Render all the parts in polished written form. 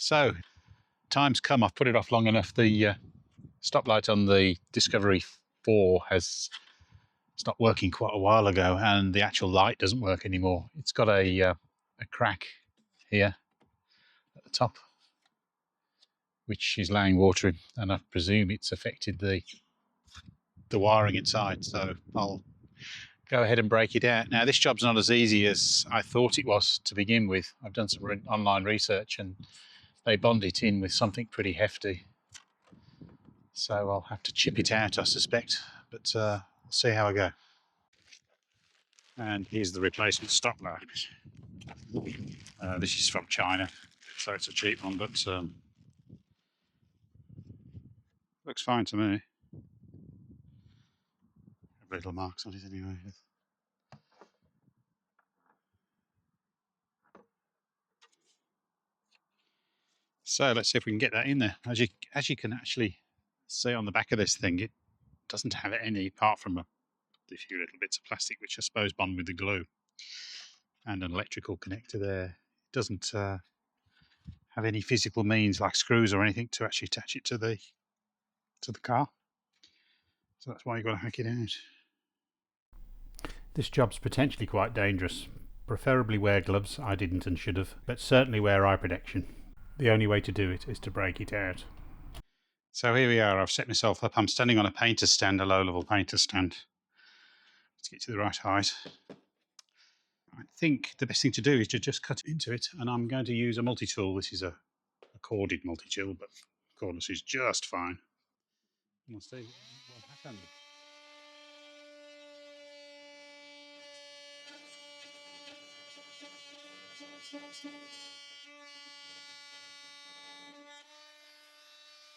So, time's come. I've put it off long enough. The stoplight on the Discovery 4 has stopped working quite a while ago, and the actual light doesn't work anymore. It's got a crack here at the top, which is laying water in, and I presume it's affected the wiring inside. So I'll go ahead and break it out. Now, this job's not as easy as I thought it was to begin with. I've done some online research, and they bond it in with something pretty hefty. So I'll have to chip it out, I suspect, but we'll see how I go. And here's the replacement stoplight. This is from China, so it's a cheap one, but looks fine to me. Little marks on it anyway. So let's see if we can get that in there. As you can actually see on the back of this thing, it doesn't have any, apart from a few little bits of plastic, which I suppose bond with the glue, and an electrical connector there. It doesn't have any physical means like screws or anything to actually attach it to the car. So that's why you've got to hack it out. This job's potentially quite dangerous. Preferably wear gloves. I didn't and should have, but certainly wear eye protection. The only way to do it is to break it out. So here we are. I've set myself up. I'm standing on a painter's stand, a low-level painter's stand. Let's get to the right height. I think the best thing to do is to just cut into it, and I'm going to use a multi-tool. This is a corded multi-tool, but cordless is just fine. We'll see what happens.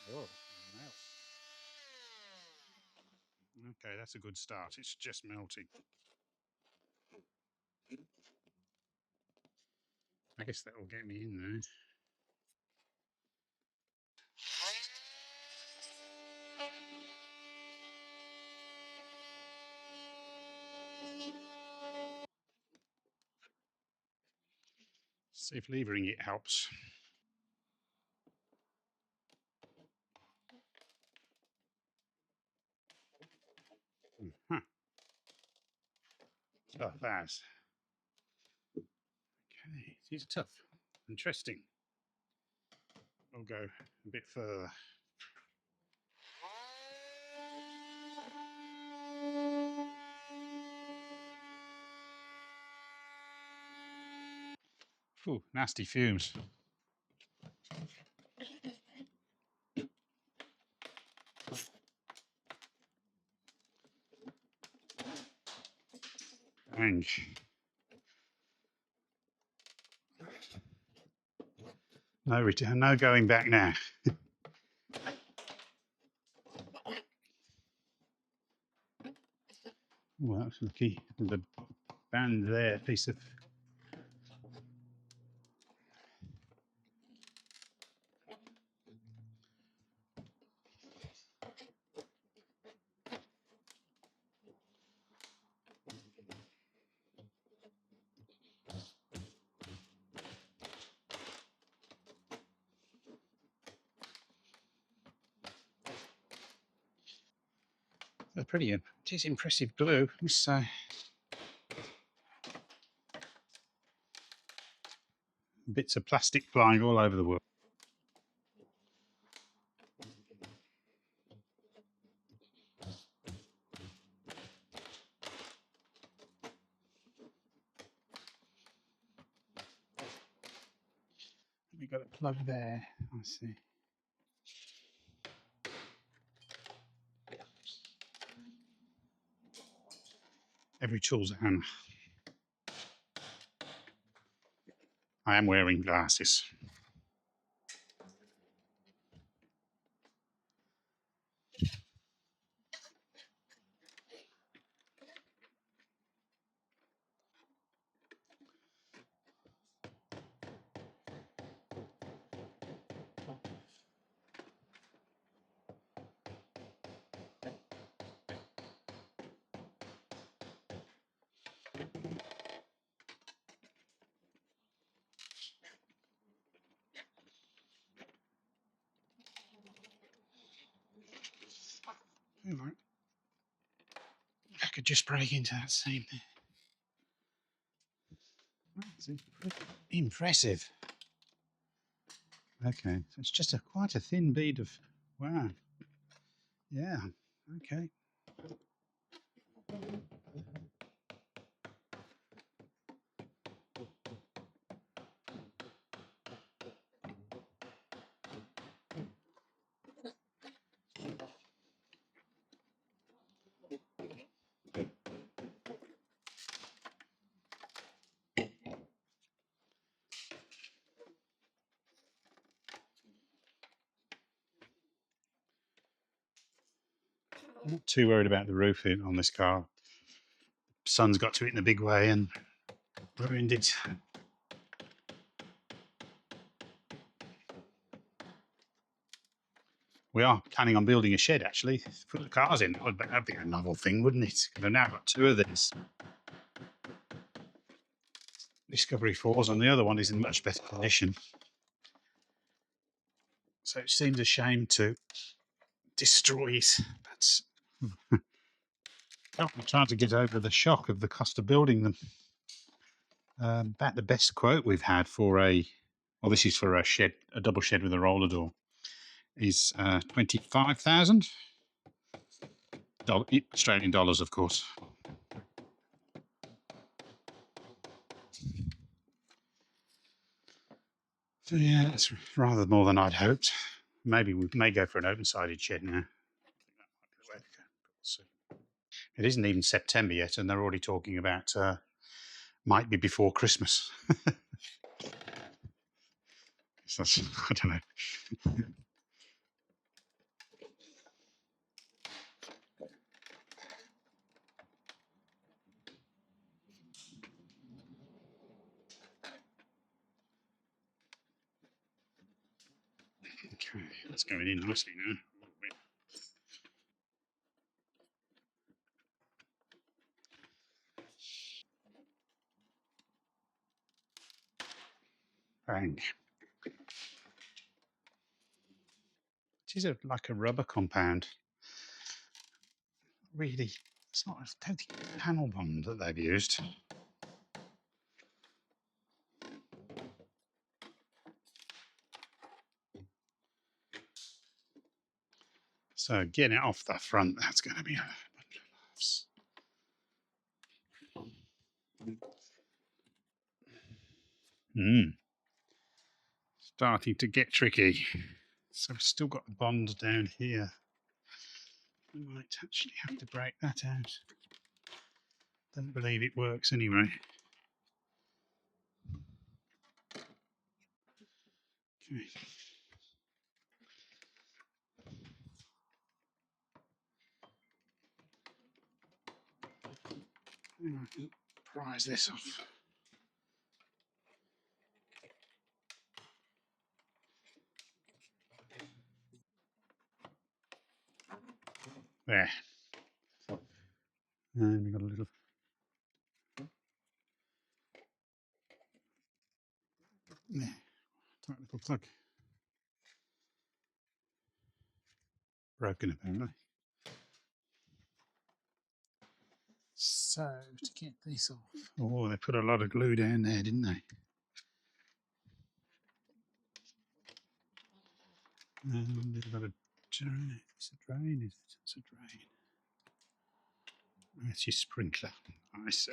Oh, melt. Okay, that's a good start. It's just melting. I guess that will get me in there. See if levering it helps. Huh. Oh, that's okay. These are tough. Interesting. We'll go a bit further. Ooh, nasty fumes. Bang. No return, no going back now. Well, that's lucky. The band there, piece of. They're pretty. It is impressive glue. This bits of plastic flying all over the world. We got a plug there. I see. Every tool's a hammer. I am wearing glasses. feel like I could just break into that seam there. That's impressive. Okay, so it's just quite a thin bead of, wow. Yeah, okay. I'm not too worried about the roof on this car. Sun's got to it in a big way and ruined it. We are planning on building a shed, actually, to put the cars in. That'd be a novel thing, wouldn't it? We've now got two of these Discovery 4s, and the other one is in much better condition. So it seems a shame to destroy it. But I'm trying to get over the shock of the cost of building them. About the best quote we've had for well, this is for a shed, a double shed with a roller door, is 25,000 Australian dollars, of course. So yeah, it's rather more than I'd hoped. Maybe we may go for an open-sided shed now. It isn't even September yet, and they're already talking about might be before Christmas. So I don't know. Okay, that's going in nicely now. Bang. It is like a rubber compound. Really, it's not. I don't think it's panel bond that they've used. So getting it off the front, that's going to be a bunch of laughs. Starting to get tricky. So we've still got the bond down here. We might actually have to break that out. Don't believe it works anyway. Okay. I can prise this off. There. And we've got a little there. Tight little plug. Broken apparently. So to get this off. Oh, they put a lot of glue down there, didn't they? And they've got a drain. It's a drain, is it? It's a drain. That's your sprinkler. I see.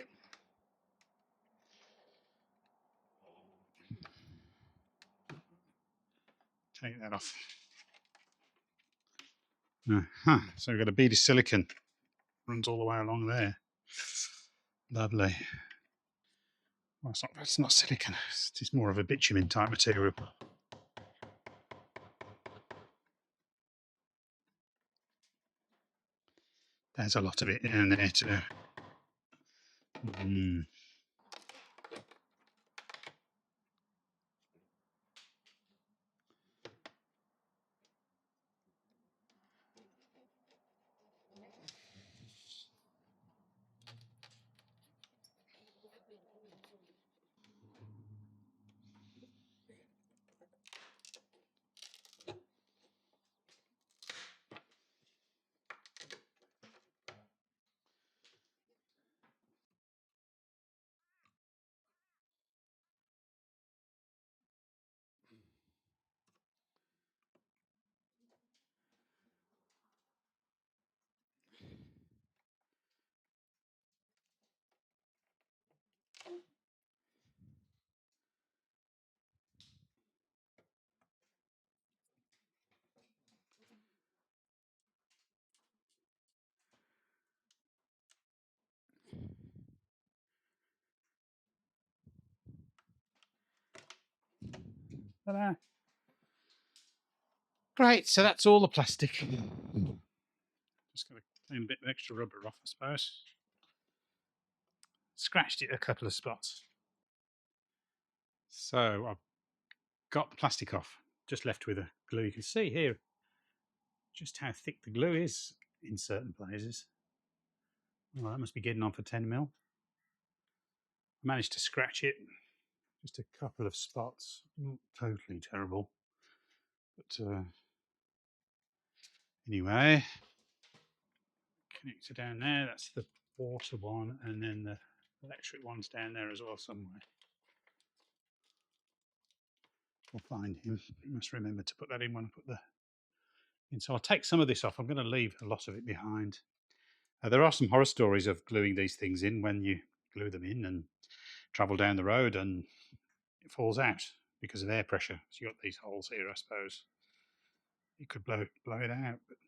Take that off. So we've got a bead of silicon. Runs all the way along there. Lovely. Well, it's not silicon. It's more of a bitumen type material. There's a lot of it in there too. Ta-da. Great, so that's all the plastic. Just got to clean a bit of extra rubber off, I suppose. Scratched it a couple of spots. So I've got the plastic off, just left with a glue. You can see here just how thick the glue is in certain places. Well, that must be getting on for 10mm. I managed to scratch it, just a couple of spots. Not totally terrible. But anyway, connector down there, that's the water one, and then the electric one's down there as well somewhere. We'll find him. I must remember to put that in when I put the in. So I'll take some of this off. I'm going to leave a lot of it behind. There are some horror stories of gluing these things in when you glue them in and travel down the road and it falls out because of air pressure. So you've got these holes here, I suppose. You could blow it out, but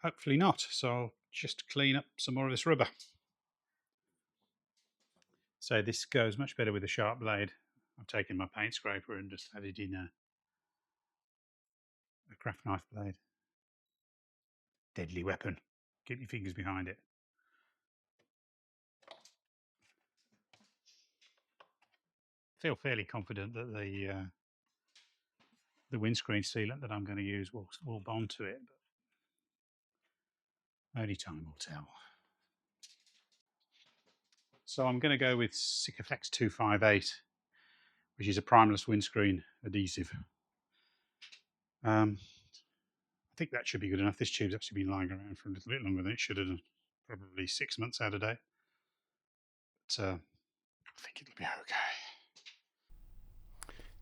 hopefully not. So I'll just clean up some more of this rubber. So this goes much better with a sharp blade. I've taken my paint scraper and just added in a craft knife blade. Deadly weapon. Keep your fingers behind it. Feel fairly confident that the windscreen sealant that I'm going to use will bond to it, but only time will tell. So I'm going to go with Sikaflex 258, which is a primeless windscreen adhesive. I think that should be good enough. This tube's actually been lying around for a little bit longer than it should have done, probably 6 months out of date. But I think it'll be okay.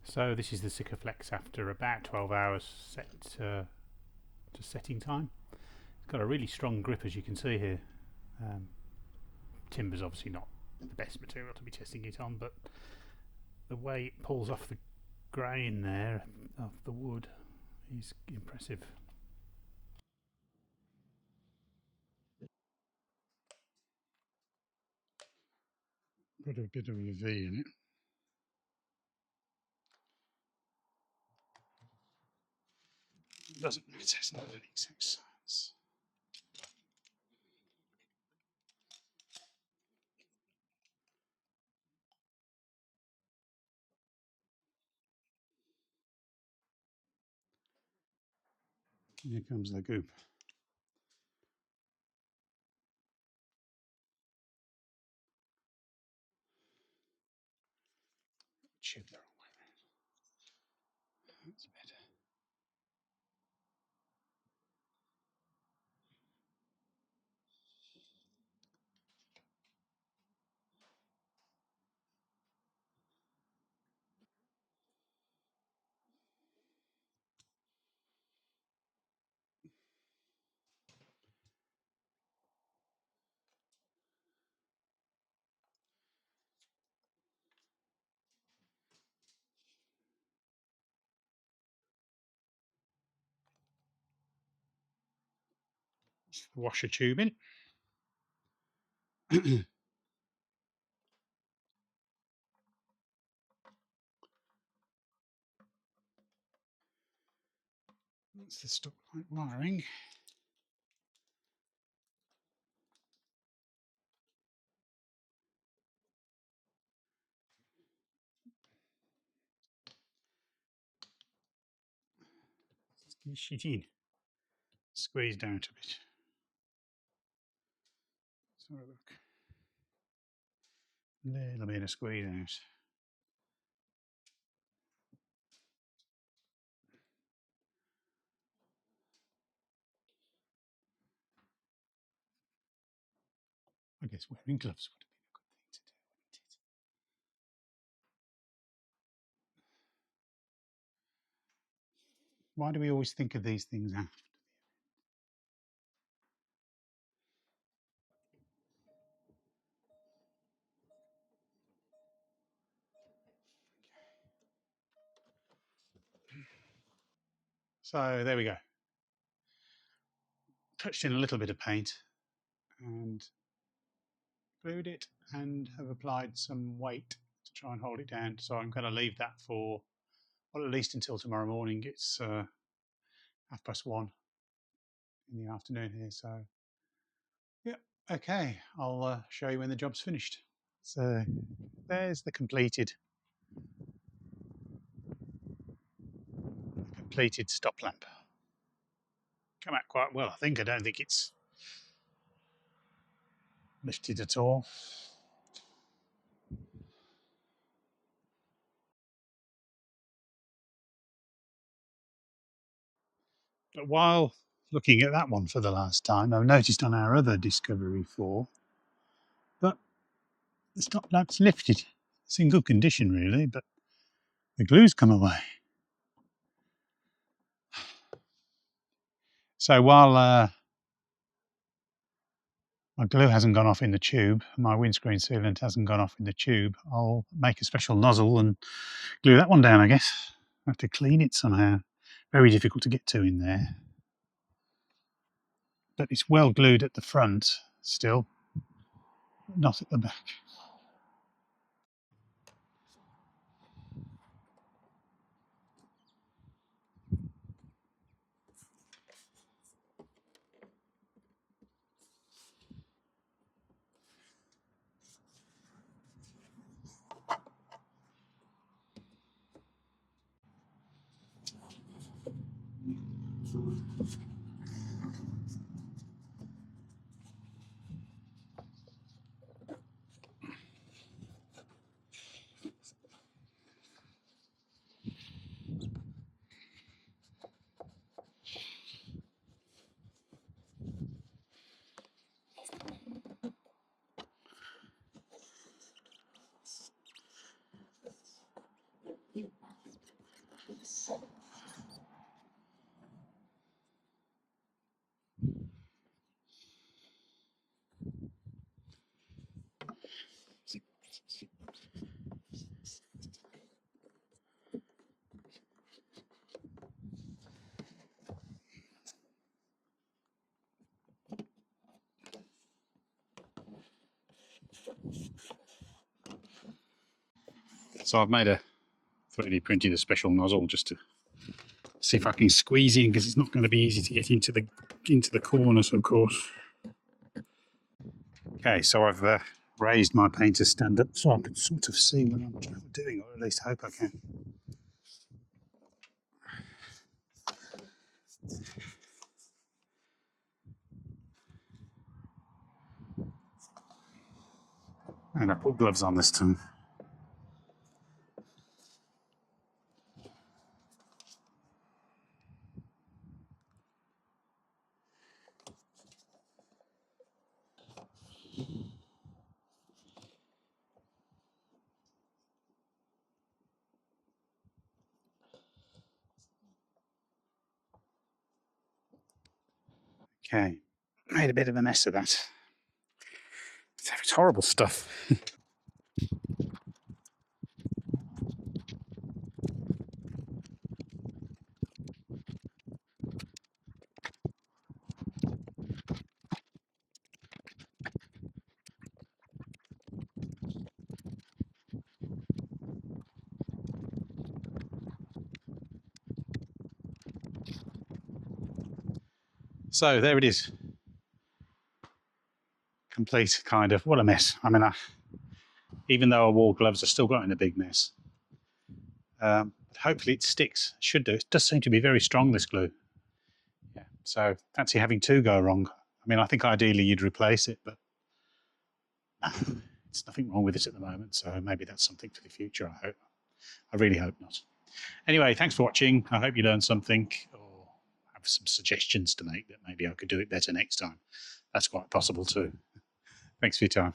So this is the Sikaflex after about 12 hours set to setting time. It's got a really strong grip, as you can see here. Timber's obviously not the best material to be testing it on, but the way it pulls off the grain there of the wood is impressive. Got a bit of a V in it. Doesn't matter, it's not an exact science. Here comes the goop. Tube the wrong way around. That's better. Washer tubing. That's the stop light wiring. Shit in. Squeeze down a bit. Let's have a look. A little bit of squeeze out. I guess wearing gloves would have been a good thing to do, wouldn't it? Why do we always think of these things after? So there we go. Touched in a little bit of paint and glued it and have applied some weight to try and hold it down. So I'm going to leave that for, well, at least until tomorrow morning. It's 1:30 in the afternoon here. So yeah, okay, I'll show you when the job's finished. So there's the completed stop lamp. Come out quite well, I think. I don't think it's lifted at all. But while looking at that one for the last time, I've noticed on our other Discovery 4 that the stop lamp's lifted. It's in good condition, really, but the glue's come away. So while my glue hasn't gone off in the tube, my windscreen sealant hasn't gone off in the tube, I'll make a special nozzle and glue that one down, I guess. I have to clean it somehow. Very difficult to get to in there. But it's well glued at the front still, not at the back. So I've made 3D printed a special nozzle just to see if I can squeeze in, because it's not going to be easy to get into the corners, of course. Okay, so I've raised my painter stand up so I can sort of see what I'm doing, or at least hope I can. And I put gloves on this time. Okay, made a bit of a mess of that. It's horrible stuff. So there it is. Complete, kind of. What a mess. I mean, even though I wore gloves, I still got in a big mess. Hopefully it sticks. It should do. It does seem to be very strong, this glue. Yeah. So fancy having two go wrong. I mean, I think ideally you'd replace it, but there's nothing wrong with it at the moment. So maybe that's something for the future, I hope. I really hope not. Anyway, thanks for watching. I hope you learned something or have some suggestions to make that maybe I could do it better next time. That's quite possible too. Thanks for your time.